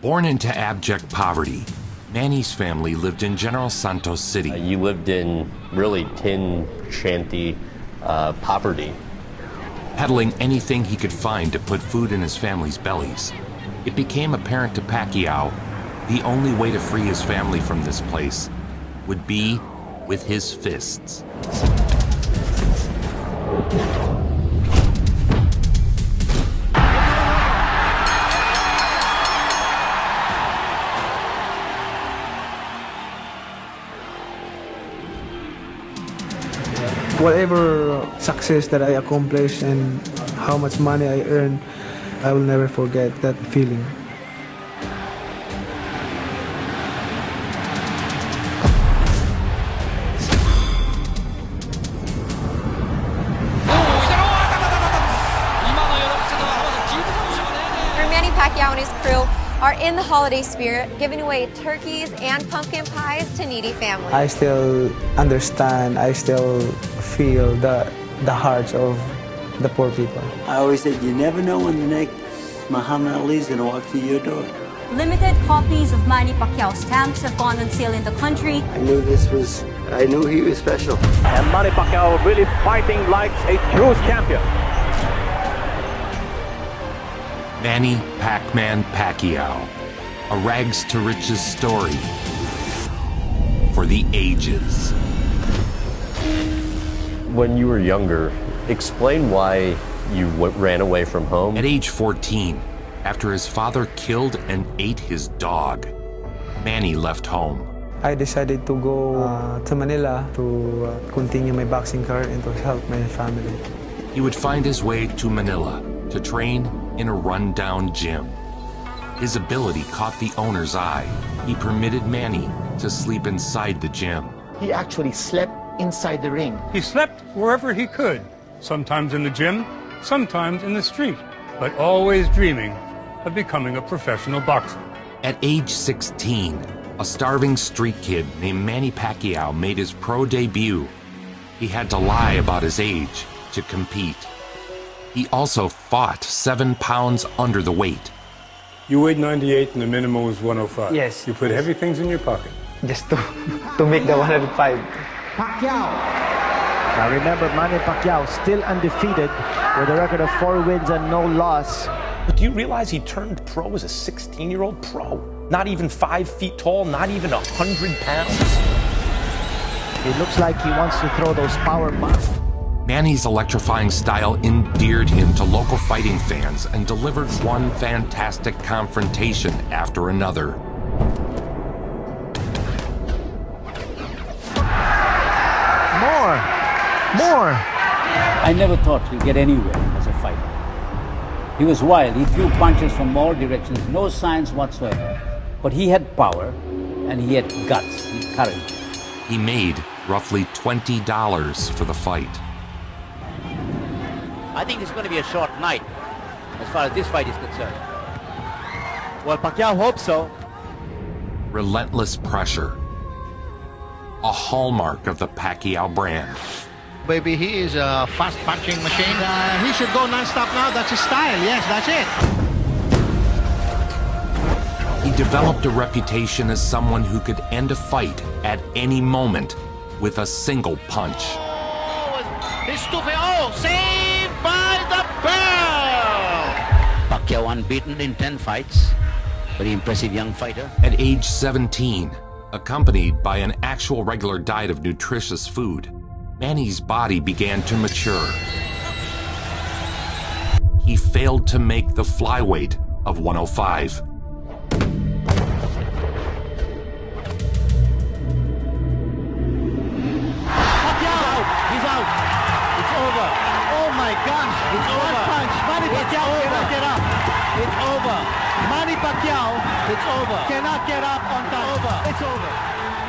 Born into abject poverty, Manny's family lived in General Santos City. You lived in really tin shanty poverty. Peddling anything he could find to put food in his family's bellies. It became apparent to Pacquiao the only way to free his family from this place would be with his fists. Whatever success that I accomplish and how much money I earn, I will never forget that feeling. Manny Pacquiao and his crew are in the holiday spirit, giving away turkeys and pumpkin pies to needy families. I still understand, I still feel the hearts of the poor people. I always said, you never know when the next Muhammad Ali is going to walk through your door. Limited copies of Manny Pacquiao stamps have gone on sale in the country. I knew he was special. And Manny Pacquiao really fighting like a true champion. Manny "PacMan" Pacquiao, a rags to riches story for the ages. When you were younger, explain why you ran away from home. At age 14, after his father killed and ate his dog, Manny left home. I decided to go to Manila to continue my boxing career and to help my family. He would find his way to Manila to train in a run-down gym. His ability caught the owner's eye. He permitted Manny to sleep inside the gym. He actually slept inside the ring. He slept wherever he could, sometimes in the gym, sometimes in the street, but always dreaming of becoming a professional boxer. At age 16, a starving street kid named Manny Pacquiao made his pro debut. He had to lie about his age to compete. He also fought 7 pounds under the weight. You weighed 98 and the minimum was 105. Yes. You put heavy things in your pocket. Just to make the 105. Pacquiao. Now remember, Manny Pacquiao still undefeated with a record of 4 wins and no loss. But do you realize he turned pro as a 16-year-old pro? Not even 5 feet tall, not even 100 pounds. It looks like he wants to throw those power bombs. Manny's electrifying style endeared him to local fighting fans and delivered one fantastic confrontation after another. More! I never thought he'd get anywhere as a fighter. He was wild. He threw punches from all directions, no signs whatsoever. But he had power, and he had guts, he had courage. He made roughly $20 for the fight. I think it's going to be a short night as far as this fight is concerned. Well, Pacquiao hopes so. Relentless pressure. A hallmark of the Pacquiao brand. Baby, he is a fast punching machine. He should go non-stop now. That's his style. Yes, that's it. He developed a reputation as someone who could end a fight at any moment with a single punch. Oh, saved by the bell! Pacquiao unbeaten in 10 fights. Very impressive young fighter. At age 17, accompanied by an actual regular diet of nutritious food, Manny's body began to mature. He failed to make the flyweight of 105. He's out. It's over. Oh my gosh. It's one punch. Manny Pacquiao cannot get up. It's over. Manny Pacquiao. It's over. Cannot get up on time. It's over.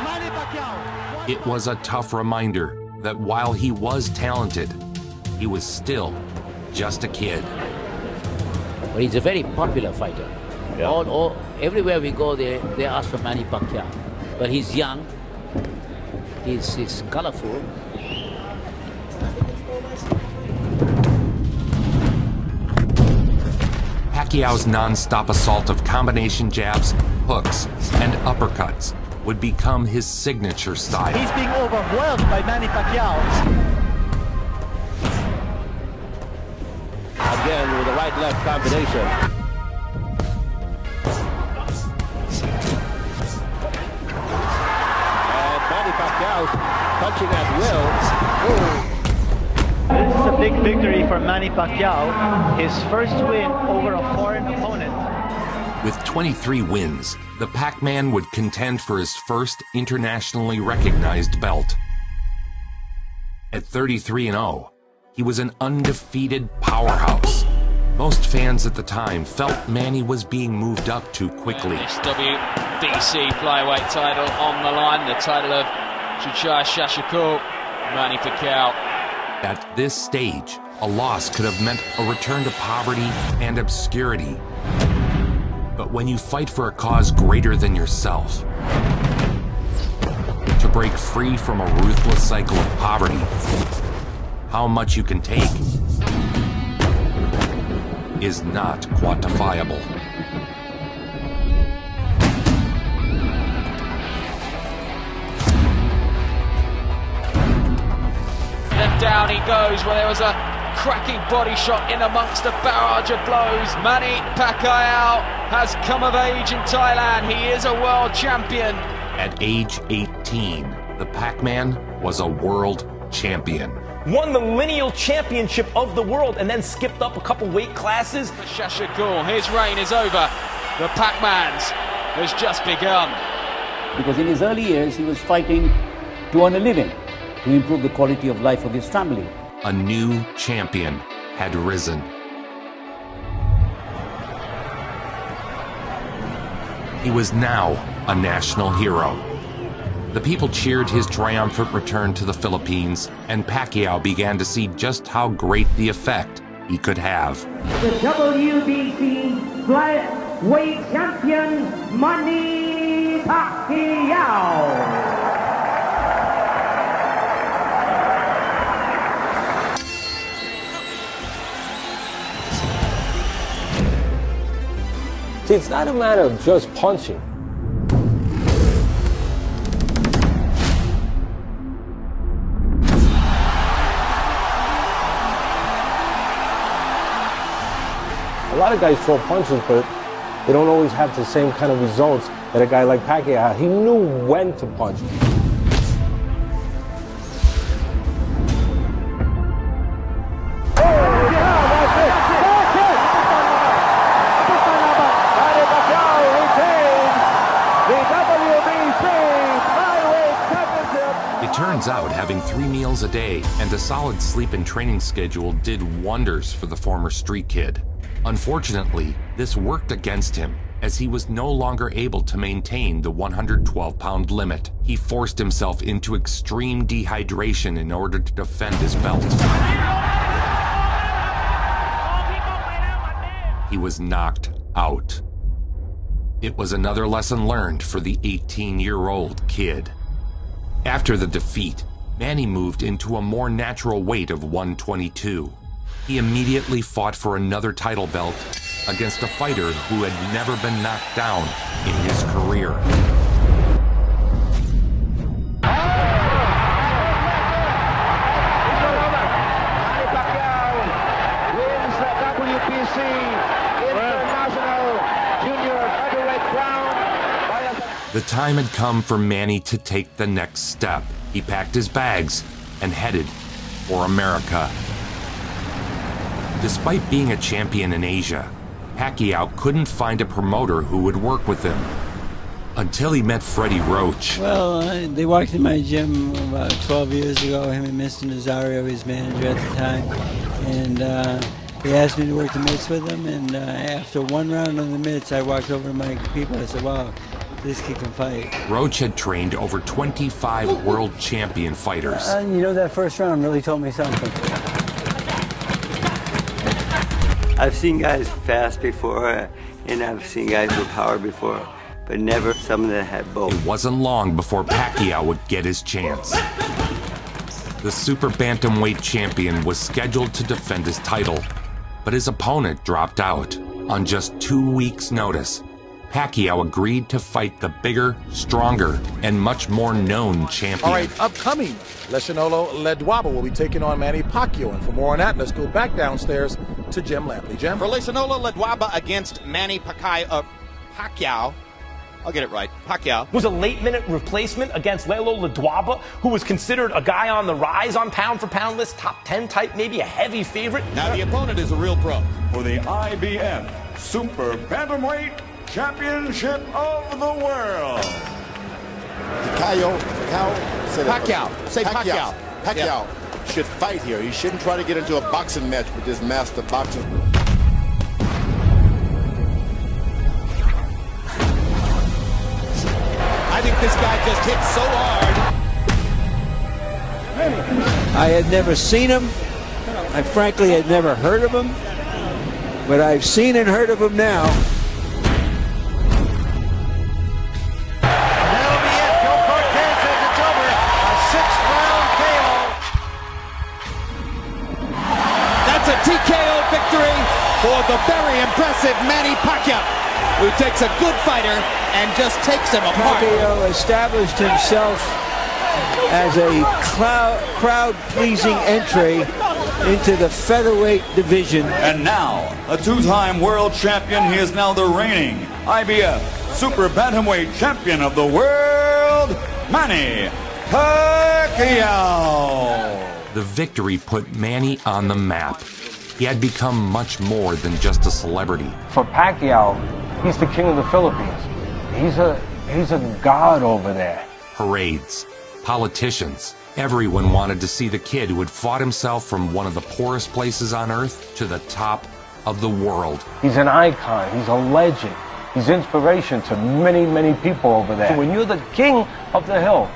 Manny Pacquiao. It was a tough reminder that while he was talented, he was still just a kid. But he's a very popular fighter. Yeah. Everywhere we go, they ask for Manny Pacquiao. But he's young. He's colorful. Pacquiao's non-stop assault of combination jabs, hooks, and uppercuts would become his signature style. He's being overwhelmed by Manny Pacquiao. Again with a right-left combination. And Manny Pacquiao punching at will. This is a big victory for Manny Pacquiao, his first win over a foreign opponent. With 23 wins, the PacMan would contend for his first internationally recognized belt. At 33-0, he was an undefeated powerhouse. Most fans at the time felt Manny was being moved up too quickly. This WBC flyweight title on the line, the title of Chuchai Shashikul, Manny Pacquiao. At this stage, a loss could have meant a return to poverty and obscurity. But when you fight for a cause greater than yourself, to break free from a ruthless cycle of poverty, how much you can take is not quantifiable. And down he goes, where there was a cracking body shot in amongst a barrage of blows. Manny Pacquiao has come of age in Thailand. He is a world champion. At age 18, the PacMan was a world champion. Won the lineal championship of the world and then skipped up a couple weight classes. Shashikul, his reign is over. The PacMan's has just begun. Because in his early years, he was fighting to earn a living, to improve the quality of life of his family. A new champion had risen. He was now a national hero. The people cheered his triumphant return to the Philippines, and Pacquiao began to see just how great the effect he could have. The WBC flyweight champion, Manny Pacquiao. See, it's not a matter of just punching. A lot of guys throw punches, but they don't always have the same kind of results that a guy like Pacquiao had. He knew when to punch. Turns out having 3 meals a day and a solid sleep and training schedule did wonders for the former street kid. Unfortunately, this worked against him, as he was no longer able to maintain the 112-pound limit. He forced himself into extreme dehydration in order to defend his belt. He was knocked out. It was another lesson learned for the 18-year-old kid. After the defeat, Manny moved into a more natural weight of 122. He immediately fought for another title belt against a fighter who had never been knocked down in his career. Manny Pacquiao wins the WBC International Junior Heavyweight crown. The time had come for Manny to take the next step. He packed his bags and headed for America. Despite being a champion in Asia, Pacquiao couldn't find a promoter who would work with him. Until he met Freddie Roach. Well, they walked in my gym about 12 years ago, him and Mr. Nazario, his manager at the time. And he asked me to work the mitts with him, and after one round on the mitts, I walked over to my people. I said, wow, this kid can fight. Roach had trained over 25 world champion fighters. You know, that first round really told me something. I've seen guys fast before, and I've seen guys with power before, but never someone that had both. It wasn't long before Pacquiao would get his chance. The super bantamweight champion was scheduled to defend his title, but his opponent dropped out. On just 2 weeks' notice, Pacquiao agreed to fight the bigger, stronger, and much more known champion. All right, upcoming, Leshanolo Ledwaba will be taking on Manny Pacquiao. And for more on that, let's go back downstairs to Jim Lampley. Jim? For Leshanolo Ledwaba against Manny Pacquiao, I'll get it right, Pacquiao. Was a late-minute replacement against Lelo Ledwaba, who was considered a guy on the rise on pound-for-pound list, top 10 type, maybe a heavy favorite. Now the opponent is a real pro. For the IBF Super Bantamweight Championship of the World. Pacquiao. Say Pacquiao. Pacquiao should fight here. He shouldn't try to get into a boxing match with this master boxer. I think this guy just hit so hard. I had never seen him. I frankly had never heard of him. But I've seen and heard of him now. That'll be it. Joe Cortez says it's over. A 6th-round KO. That's a TKO victory for the very impressive Manny Pacquiao, who takes a good fighter and just takes him apart. Pacquiao established himself as a crowd-pleasing entry into the featherweight division. And now, a two-time world champion, he is now the reigning IBF Super Bantamweight Champion of the world, Manny Pacquiao. The victory put Manny on the map. He had become much more than just a celebrity. For Pacquiao, he's the king of the Philippines. He's a god over there. Parades, politicians, everyone wanted to see the kid who had fought himself from one of the poorest places on earth to the top of the world. He's an icon. He's a legend. He's inspiration to many, many people over there. So when you're the king of the hill,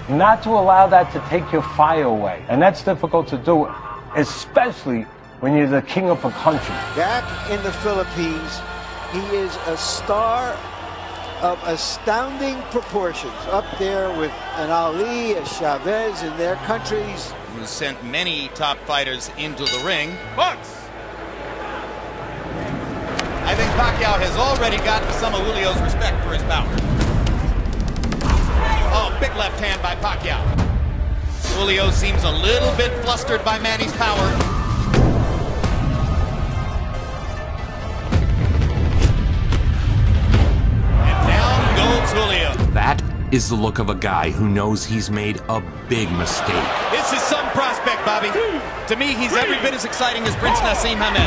not to allow that to take your fire away. And that's difficult to do, especially when you're the king of a country. Back in the Philippines, he is a star of astounding proportions, up there with an Ali, a Chavez in their countries. Who sent many top fighters into the ring. But I think Pacquiao has already gotten some of Julio's respect for his power. Oh, big left hand by Pacquiao. Julio seems a little bit flustered by Manny's power. Julio. That is the look of a guy who knows he's made a big mistake. This is some prospect, Bobby. To me, he's every bit as exciting as Prince Nassim Hamed.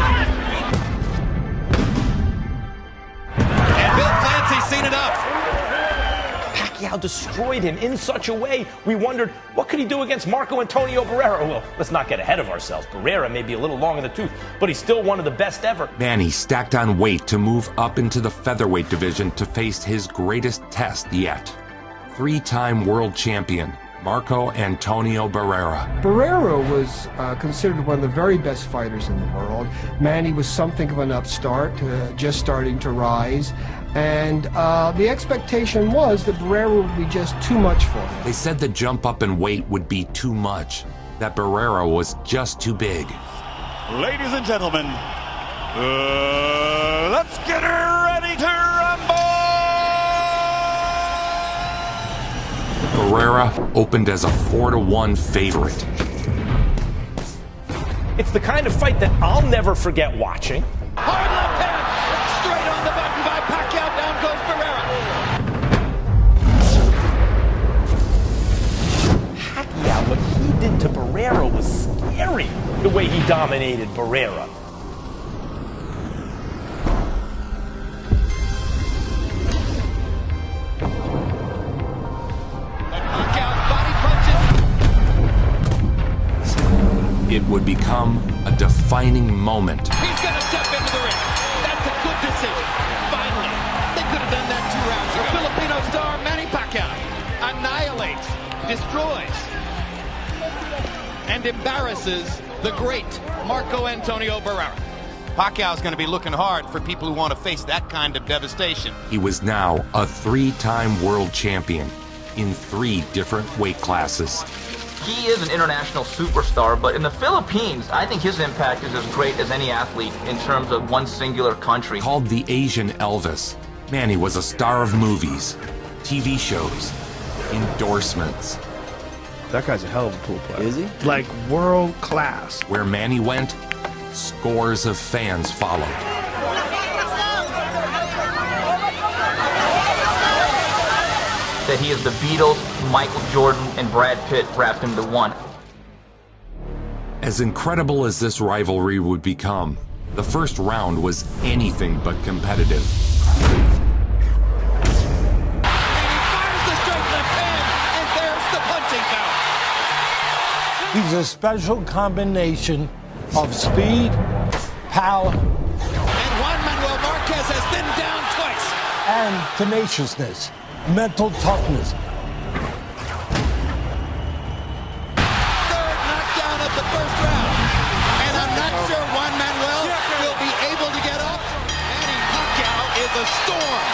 And Bill Clancy's seen enough. Pacquiao destroyed him in such a way, we wondered, what could he do against Marco Antonio Barrera? Well, let's not get ahead of ourselves. Barrera may be a little long in the tooth, but he's still one of the best ever. Manny stacked on weight to move up into the featherweight division to face his greatest test yet. 3-time world champion, Marco Antonio Barrera. Barrera was considered one of the very best fighters in the world. Manny was something of an upstart, just starting to rise. And the expectation was that Barrera would be just too much for him. They said the jump up in weight would be too much, that Barrera was just too big. Ladies and gentlemen, let's get ready to rumble! Barrera opened as a 4-1 favorite. It's the kind of fight that I'll never forget watching. Hard left hand, straight on the button by Pacquiao. Down goes Barrera. Pacquiao, what he did to Barrera was scary, the way he dominated Barrera. It would become a defining moment. He's going to step into the ring. That's a good decision. Finally, they could have done that 2 rounds ago. The Filipino star Manny Pacquiao annihilates, destroys, and embarrasses the great Marco Antonio Barrera. Pacquiao's going to be looking hard for people who want to face that kind of devastation. He was now a 3-time world champion in 3 different weight classes. he is an international superstar, but in the Philippines, I think his impact is as great as any athlete in terms of one singular country. Called the Asian Elvis, Manny was a star of movies, TV shows, endorsements. That guy's a hell of a pool player. Is he? Like world class. Where Manny went, scores of fans followed. That he is the Beatles, Michael Jordan, and Brad Pitt wrapped into one. As incredible as this rivalry would become, the first round was anything but competitive. He's a special combination of speed, power, And Juan Manuel Marquez has been down twice. and tenaciousness, mental toughness. Third knockdown of the first round. And I'm not sure Juan Manuel will be able to get up. Manny Pacquiao is a storm.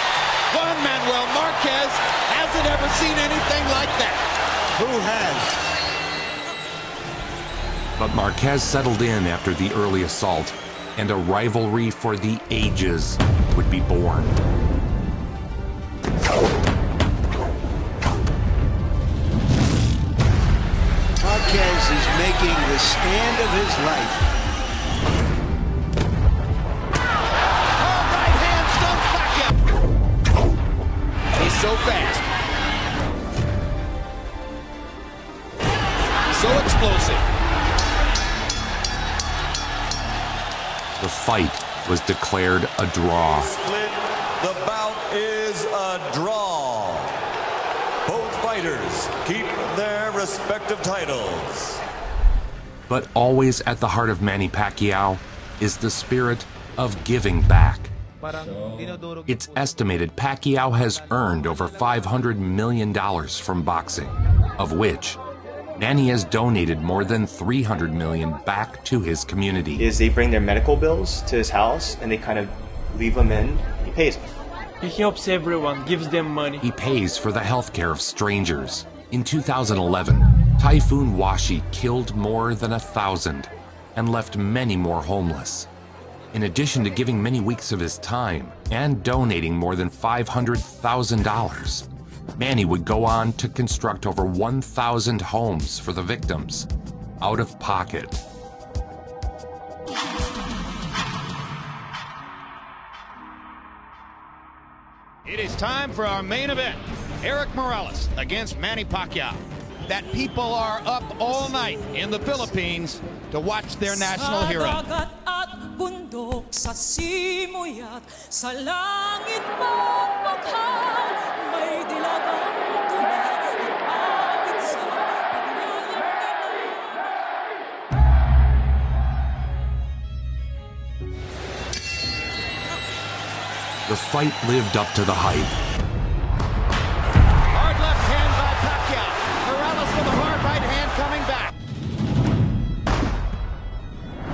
Juan Manuel Marquez hasn't ever seen anything like that. Who has? But Marquez settled in after the early assault, and a rivalry for the ages would be born. Marquez is making the stand of his life. Right hand stumps Pacquiao. He's so fast. So explosive. The fight was declared a draw. The bout is a draw. Both fighters keep their respective titles. But always at the heart of Manny Pacquiao is the spirit of giving back. It's estimated Pacquiao has earned over $500 million from boxing, of which Manny has donated more than $300 million back to his community. Is they bring their medical bills to his house and they kind of leave them in. He pays them. He helps everyone, gives them money. He pays for the health care of strangers. In 2011, Typhoon Washi killed more than 1,000 and left many more homeless. In addition to giving many weeks of his time and donating more than $500,000, Manny would go on to construct over 1,000 homes for the victims, out of pocket. It is time for our main event. Eric Morales against Manny Pacquiao. That people are up all night in the Philippines to watch their national hero. Sa simoy at sa langit mong bakal, may dilagang tulad at awit sa The fight lived up to the hype. Hard left hand by Pacquiao. Morales with a hard right hand coming back.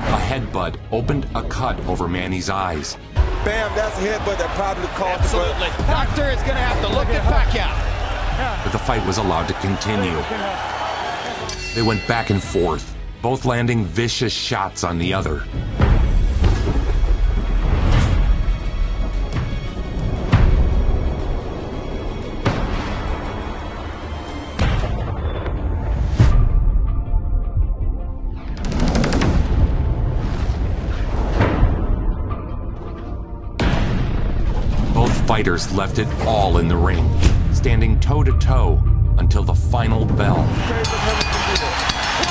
A headbutt opened a cut over Manny's eyes. Bam, that's a headbutt that probably caused Absolutely. Doctor is going to have to look at Pacquiao. But the fight was allowed to continue. They went back and forth, both landing vicious shots on the other. Fighters left it all in the ring, standing toe-to-toe until the final bell. What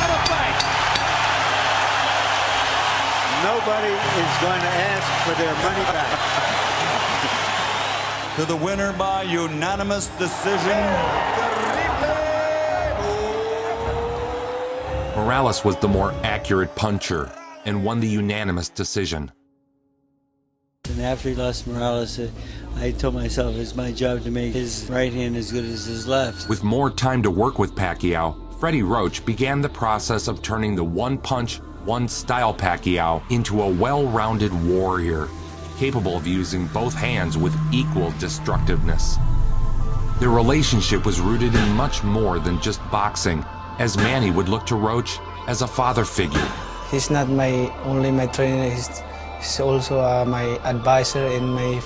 a fight! Nobody is going to ask for their money back. To the winner by unanimous decision. Morales was the more accurate puncher and won the unanimous decision. And after he lost Morales, I told myself it's my job to make his right hand as good as his left. With more time to work with Pacquiao, Freddie Roach began the process of turning the one-punch, one-style Pacquiao into a well-rounded warrior, capable of using both hands with equal destructiveness. Their relationship was rooted in much more than just boxing. as Manny would look to Roach as a father figure. He's not only my trainer, he's also my advisor and my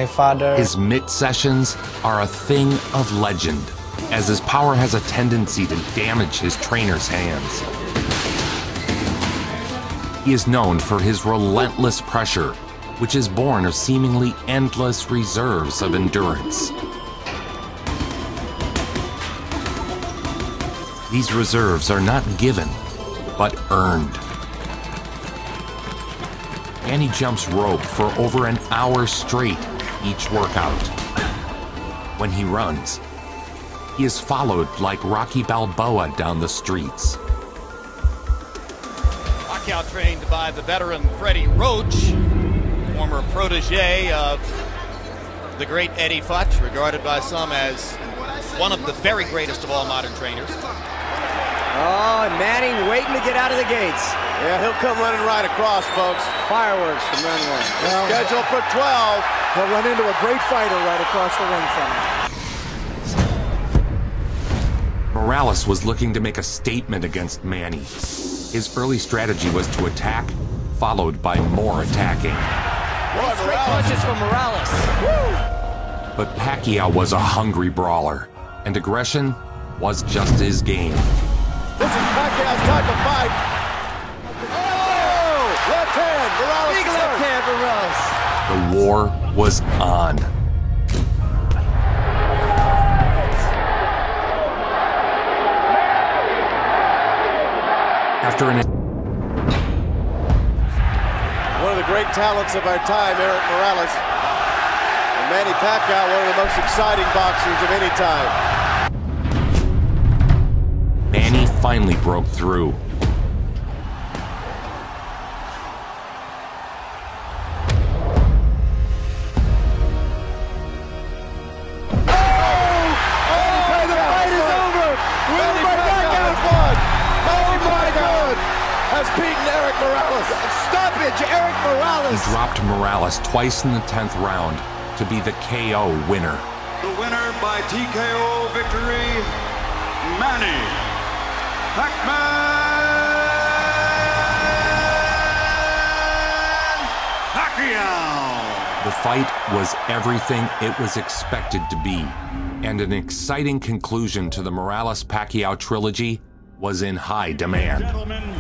father. His mitt sessions are a thing of legend, as his power has a tendency to damage his trainer's hands. He is known for his relentless pressure, which is born of seemingly endless reserves of endurance. These reserves are not given, but earned. Manny jumps rope for over an hour straight each workout. When he runs, he is followed like Rocky Balboa down the streets. Pacquiao trained by the veteran Freddie Roach, former protege of the great Eddie Futch, regarded by some as one of the very greatest of all modern trainers. Oh, and Manny waiting to get out of the gates. Yeah, he'll come running right across, folks. Fireworks from round one. Well, scheduled for 12. He'll run into a great fighter right across the ring from him. Morales was looking to make a statement against Manny. His early strategy was to attack, followed by more attacking. Straight punches from Morales. Woo! But Pacquiao was a hungry brawler, and aggression was just his game. This is Pacquiao's type of fight. Oh! Left hand, Morales. Big left hand for Morales. The war was on. After one of the great talents of our time, Eric Morales. And Manny Pacquiao, one of the most exciting boxers of any time. Manny finally broke through. Has beaten Eric Morales. Stoppage, Eric Morales. He dropped Morales twice in the 10th round to be the KO winner. The winner by TKO victory, Manny PacMan Pacquiao. The fight was everything it was expected to be, and an exciting conclusion to the Morales-Pacquiao trilogy was in high demand. Gentlemen,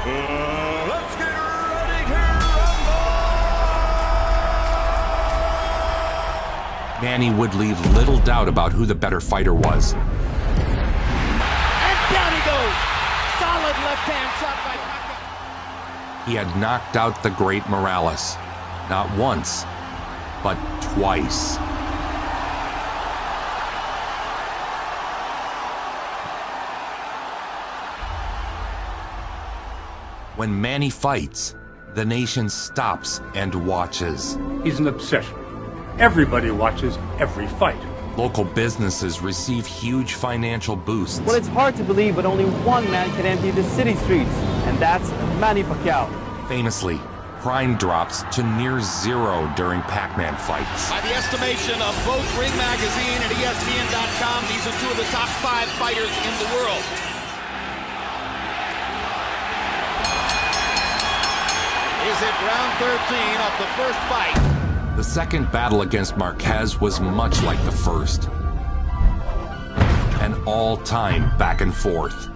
let's get ready to rumble! Manny would leave little doubt about who the better fighter was. And down he goes. Solid left hand shot by Pacquiao. He had knocked out the great Morales, not once, but twice. When Manny fights, the nation stops and watches. He's an obsession. Everybody watches every fight. Local businesses receive huge financial boosts. Well, it's hard to believe, but only one man can empty the city streets, and that's Manny Pacquiao. Famously, crime drops to near zero during PacMan fights. By the estimation of both Ring Magazine and ESPN.com, these are two of the top 5 fighters in the world. Is it round 13 of the first fight? The second battle against Marquez was much like the first. An all-time back and forth.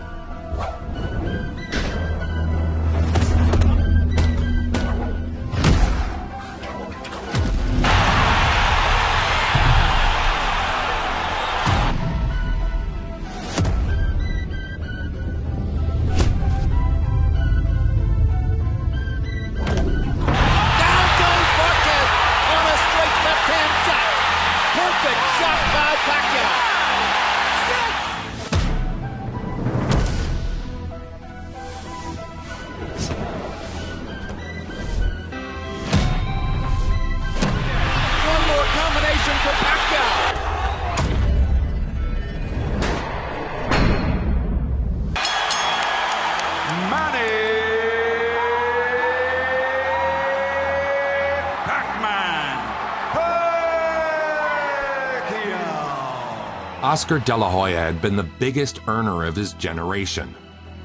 Oscar De La Hoya had been the biggest earner of his generation.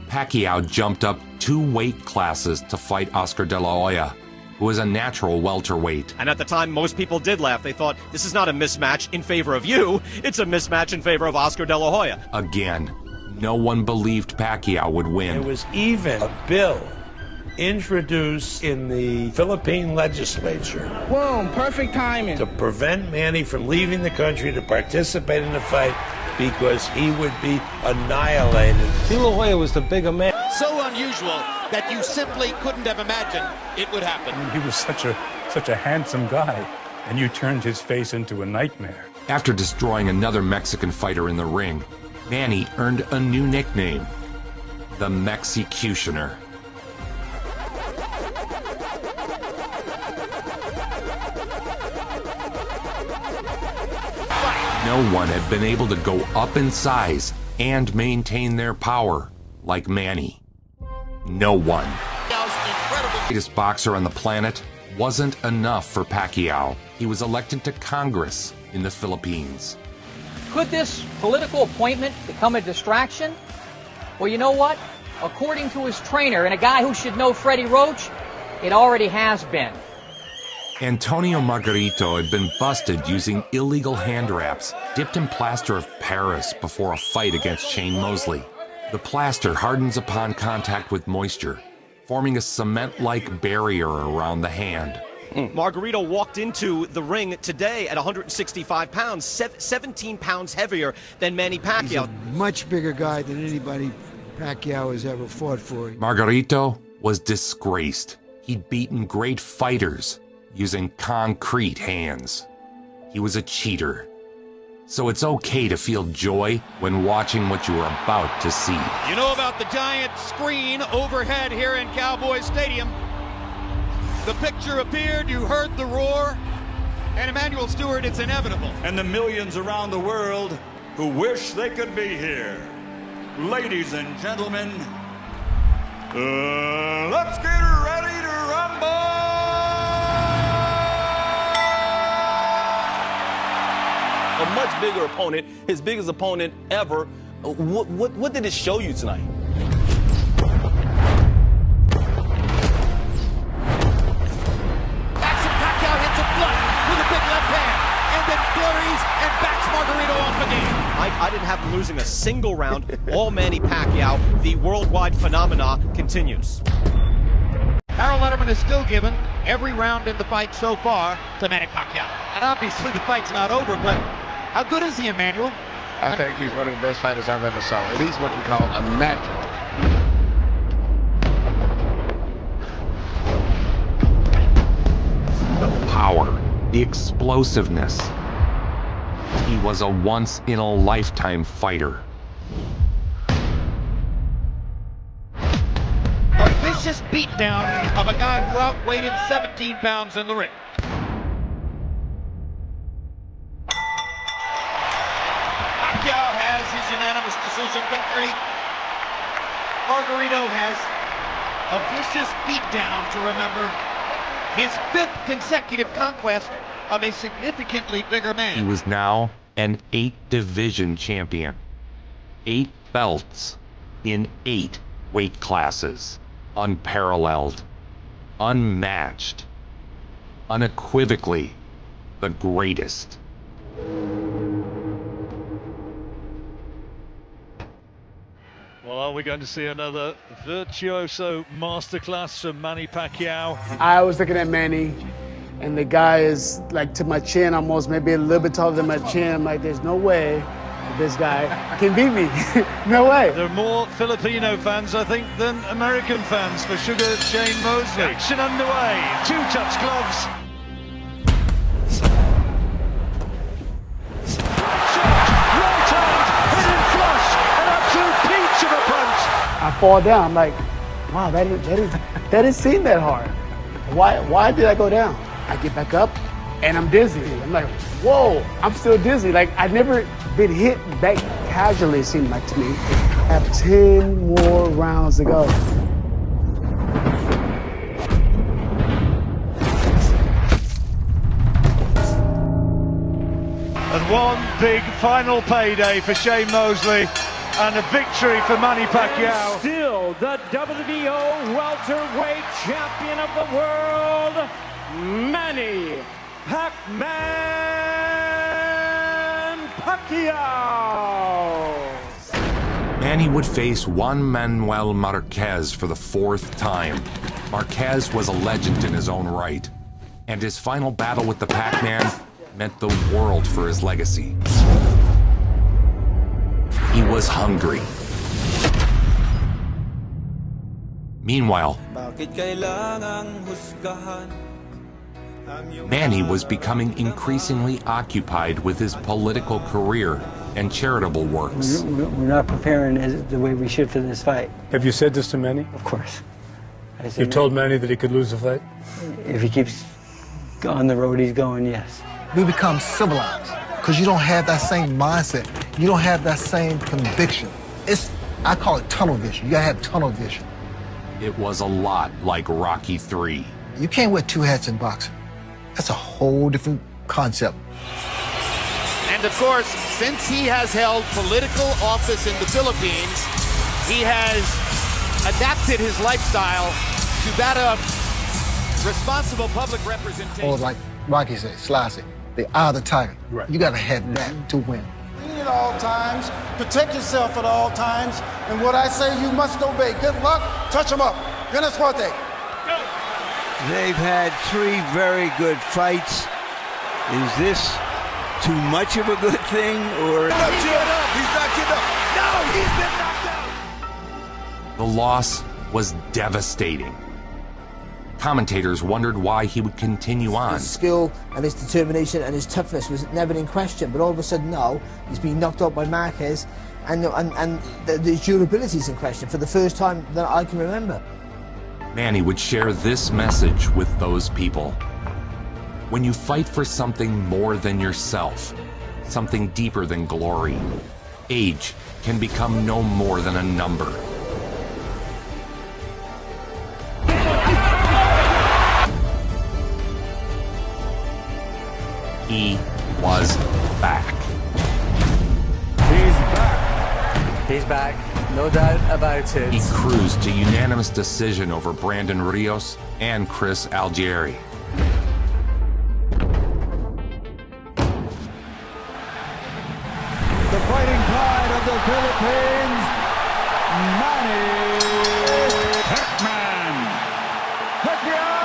Pacquiao jumped up 2 weight classes to fight Oscar De La Hoya, who was a natural welterweight. And at the time, most people did laugh. They thought, this is not a mismatch in favor of you, it's a mismatch in favor of Oscar De La Hoya. Again, no one believed Pacquiao would win. There was even a bill introduced in the Philippine legislature. Boom, perfect timing. To prevent Manny from leaving the country to participate in the fight because he would be annihilated. De La Hoya was the bigger man. So unusual that you simply couldn't have imagined it would happen. He was such a handsome guy, and you turned his face into a nightmare. After destroying another Mexican fighter in the ring, Manny earned a new nickname, the Mexicutioner. No one had been able to go up in size and maintain their power like Manny. No one. The greatest boxer on the planet wasn't enough for Pacquiao. He was elected to Congress in the Philippines. Could this political appointment become a distraction? Well, you know what? According to his trainer and a guy who should know Freddie Roach, it already has been. Antonio Margarito had been busted using illegal hand wraps dipped in plaster of Paris before a fight against Shane Mosley. The plaster hardens upon contact with moisture, forming a cement-like barrier around the hand. Margarito walked into the ring today at 165 pounds, 17 pounds heavier than Manny Pacquiao. He's a much bigger guy than anybody Pacquiao has ever fought for. Margarito was disgraced. He'd beaten great fighters using concrete hands. He was a cheater. So it's okay to feel joy when watching what you are about to see. You know about the giant screen overhead here in Cowboys Stadium. The picture appeared, you heard the roar, and Emmanuel Stewart, it's inevitable. And the millions around the world who wish they could be here. Ladies and gentlemen, let's get ready to rumble! A much bigger opponent, his biggest opponent ever. What did it show you tonight? Pacquiao hits a flush with a big left hand, and then flurries and backs Margarito off again. I didn't have him losing a single round. All Manny Pacquiao, the worldwide phenomena, continues. Harold Letterman is still given every round in the fight so far to Manny Pacquiao. And obviously the fight's not over, but how good is he, Emmanuel? I think he's one of the best fighters I've ever saw. He's what we call a natural. The power, the explosiveness. He was a once-in-a-lifetime fighter. A vicious beatdown of a guy who outweighed him 17 pounds in the ring. Pacquiao has his unanimous decision victory. Margarito has a vicious beatdown to remember. His 5th consecutive conquest of a significantly bigger man. He was now an 8-division champion. 8 belts in 8 weight classes. Unparalleled, unmatched, unequivocally the greatest. Well, are we going to see another virtuoso masterclass from Manny Pacquiao? I was looking at Manny, and the guy is like to my chin almost, maybe a little bit taller than my chin. I'm like, there's no way this guy can beat me. No way. There are more Filipino fans, I think, than American fans for Sugar Shane Mosley. Action underway. 2-touch gloves. Right hand, hitting flush, an absolute peach of a punch. I fall down. I'm like, wow, that didn't seem that hard. Why did I go down? I get back up, and I'm dizzy. I'm like, whoa, I'm still dizzy. Like, I've never been hit that casually, it seemed like to me. I have 10 more rounds to go. And one big final payday for Shane Mosley and a victory for Manny Pacquiao. And still the WBO welterweight champion of the world, Manny PacMan Pacquiao. Manny would face Juan Manuel Marquez for the 4th time. Marquez was a legend in his own right, and his final battle with the Pac-Man meant the world for his legacy. He was hungry. Meanwhile, Manny was becoming increasingly occupied with his political career and charitable works. We're not preparing the way we should for this fight. Have you said this to Manny? Of course. You told Manny that he could lose the fight? If he keeps on the road he's going, yes. We become civilized because you don't have that same mindset. You don't have that same conviction. I call it tunnel vision. You gotta have tunnel vision. It was a lot like Rocky III. You can't wear 2 hats in boxing. That's a whole different concept. And of course, since he has held political office in the Philippines, he has adapted his lifestyle to that of responsible public representation. Or like Rocky said, slice it. The eye of the tiger. Right. You gotta have that to win. At all times, protect yourself at all times, and what I say you must obey. Good luck, touch them up. Buena suerte. They've had 3 very good fights. Is this too much of a good thing, or? He's not getting up. No, he's been knocked out. The loss was devastating. Commentators wondered why he would continue on. His skill and his determination and his toughness was never in question, but all of a sudden now he's been knocked out by Marquez, and the durability is in question for the first time that I can remember. Manny would share this message with those people. When you fight for something more than yourself, something deeper than glory, age can become no more than a number. He was back. He's back. He's back. No doubt about it. He cruised to unanimous decision over Brandon Rios and Chris Algieri. The fighting pride of the Philippines, Manny PacMan Pacquiao.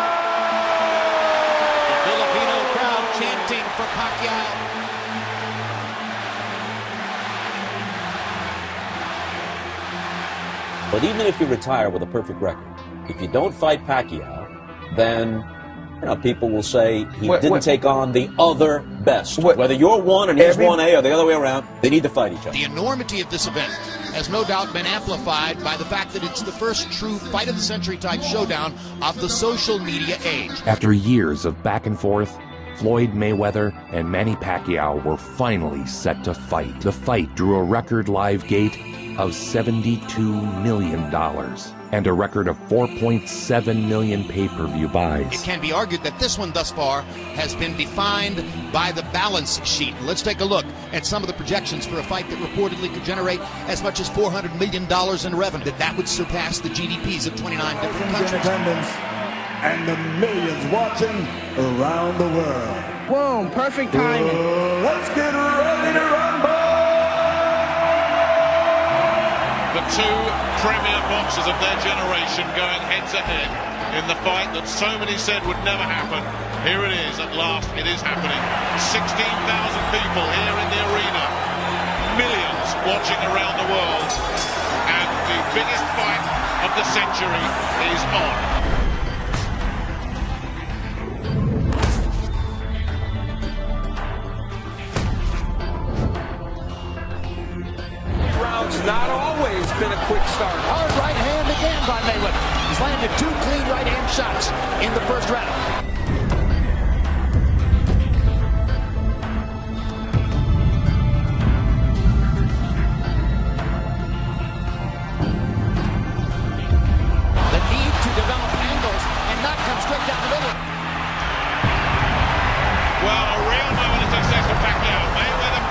The Filipino crowd chanting for Pacquiao. But even if you retire with a perfect record, if you don't fight Pacquiao, then people will say he didn't take on the other best. Whether you're 1 and he's 1A or the other way around, they need to fight each other. The enormity of this event has no doubt been amplified by the fact that it's the first true fight of the century type showdown of the social media age. After years of back and forth, Floyd Mayweather and Manny Pacquiao were finally set to fight. The fight drew a record live gate of $72 million and a record of 4.7 million pay-per-view buys. It can be argued that this one thus far has been defined by the balance sheet. Let's take a look at some of the projections for a fight that reportedly could generate as much as $400 million in revenue. That would surpass the GDPs of 29 different countries. In attendance and the millions watching around the world. Boom, perfect timing. Let's get ready to rumble! The 2 premier boxers of their generation going head-to-head in the fight that so many said would never happen. Here it is, at last, it is happening. 16,000 people here in the arena. Millions watching around the world. And the biggest fight of the century is on. Not always been a quick start. Hard right hand again by Mayweather. He's landed 2 clean right hand shots in the first round. The need to develop angles and not come straight down the middle. Well, a real moment of success for Pacquiao. Mayweather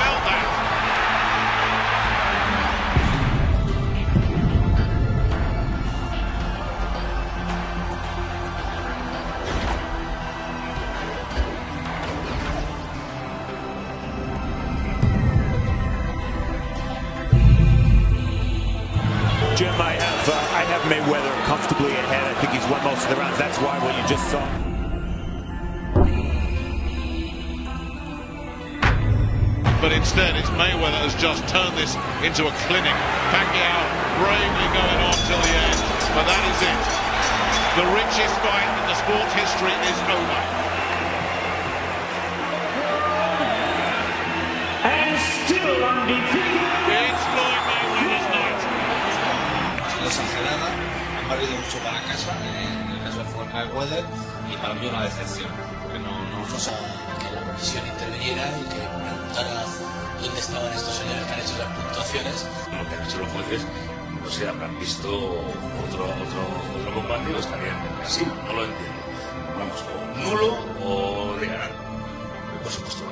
Jim, I have Mayweather comfortably ahead. I think he's won most of the rounds. That's why what you just saw. But instead, it's Mayweather has just turned this into a clinic. Pacquiao bravely going on till the end, but that is it. The richest fight in the sport's history is over. And still undefeated. It's Floyd Mayweather's night. Una exagerada, han barrido mucho para casa, en el caso de Floyd Mayweather, y para mí una decepción, porque no que la comisión interviniera y que preguntara dónde estaban estos señores que han hecho las puntuaciones. Lo que han hecho los jueces, no sé, habrán visto otro combate o estarían en Brasil, no lo entiendo. Vamos, o nulo o de ganar. Por supuesto.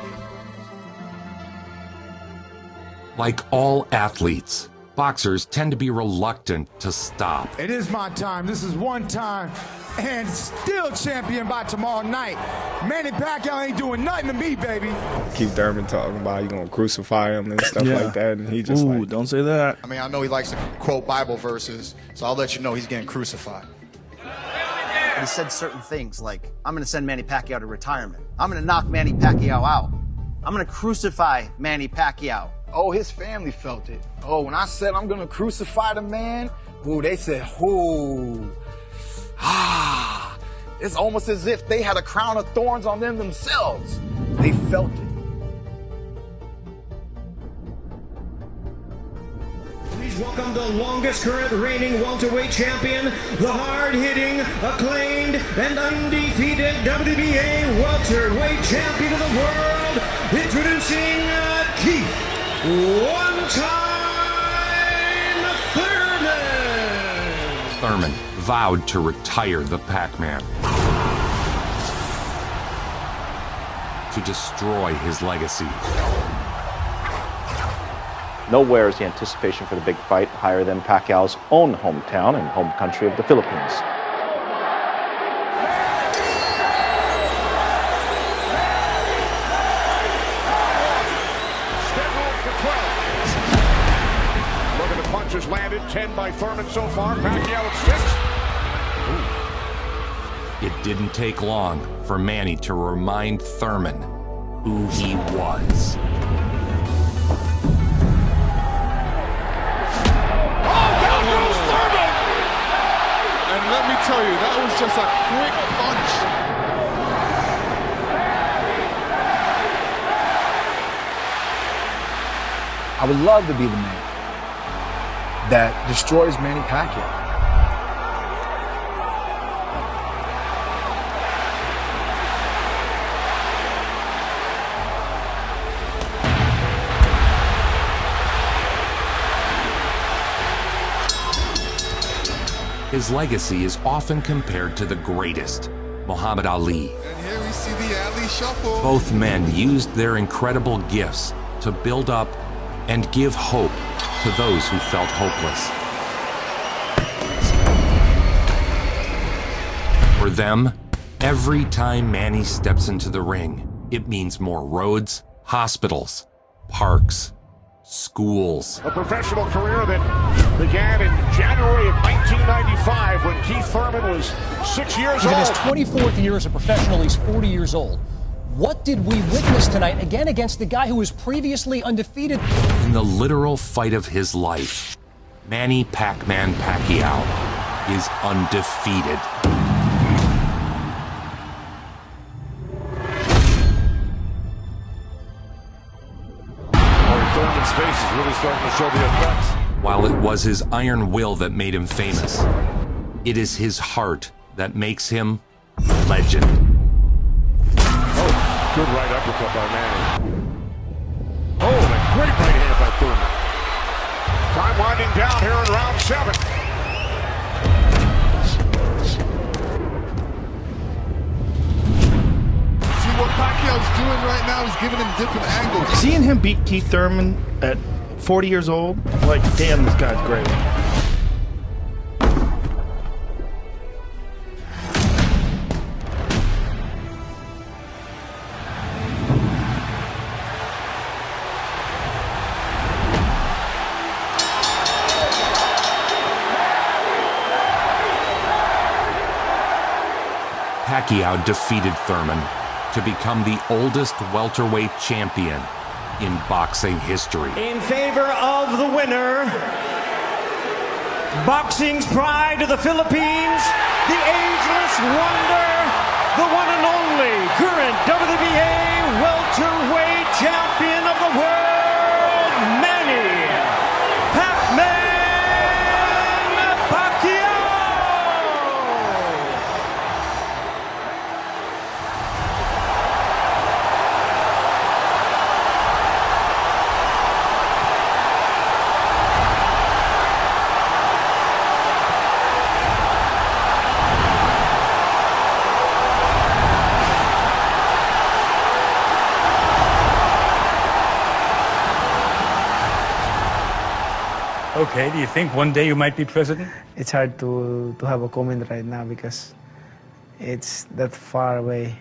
Like all athletes, boxers tend to be reluctant to stop. It is my time. This is one time and still champion by tomorrow night. Manny Pacquiao ain't doing nothing to me, baby. Keith Thurman talking about you gonna crucify him and stuff like that, and he just like, don't say that. I mean, I know he likes to quote Bible verses, so I'll let you know he's getting crucified. He said certain things like, I'm going to send Manny Pacquiao to retirement. I'm going to knock Manny Pacquiao out. I'm going to crucify Manny Pacquiao. Oh, his family felt it. Oh, when I said I'm gonna crucify the man, ooh, they said, ooh, it's almost as if they had a crown of thorns on them themselves. They felt it. Please welcome the longest current reigning welterweight champion, the hard-hitting, acclaimed, and undefeated WBA welterweight champion of the world, introducing Keith One-Time Thurman! Thurman vowed to retire the PacMan, to destroy his legacy. Nowhere is the anticipation for the big fight higher than Pacquiao's own hometown and home country of the Philippines. Punches landed, 10 by Thurman so far. Pacquiao at 6. It didn't take long for Manny to remind Thurman who he was. Oh, down goes Thurman! And let me tell you, that was just a quick punch. I would love to be the man that destroys Manny Pacquiao. His legacy is often compared to the greatest, Muhammad Ali. And here we see the Ali shuffle. Both men used their incredible gifts to build up and give hope to those who felt hopeless. For them, every time Manny steps into the ring, it means more roads, hospitals, parks, schools. A professional career that began in January of 1995 when Keith Thurman was 6 years old. In his 24th year as a professional, he's 40 years old. What did we witness tonight, again against the guy who was previously undefeated? In the literal fight of his life, Manny PacMan Pacquiao is undefeated. Thurman's face is really starting to show the effects. While it was his iron will that made him famous, it is his heart that makes him legend. Good right uppercut by Manny. Oh, and a great right hand by Thurman. Time winding down here in round 7. See what Pacquiao's doing right now? He's giving him different angles. Seeing him beat Keith Thurman at 40 years old, like, damn, this guy's great. Pacquiao defeated Thurman to become the oldest welterweight champion in boxing history. In favor of the winner, boxing's pride of the Philippines, the ageless wonder, the one and only current WBA welterweight champion of the world, Manny PacMan Pacquiao! Okay, do you think one day you might be president? It's hard to have a comment right now because it's that far away.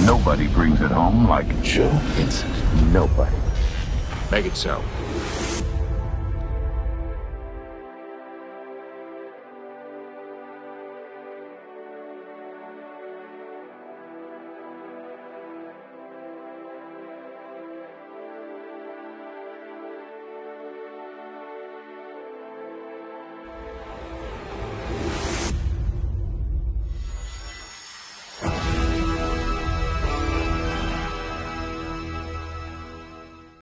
Nobody brings it home like Joe Vincent. Nobody. Make it so.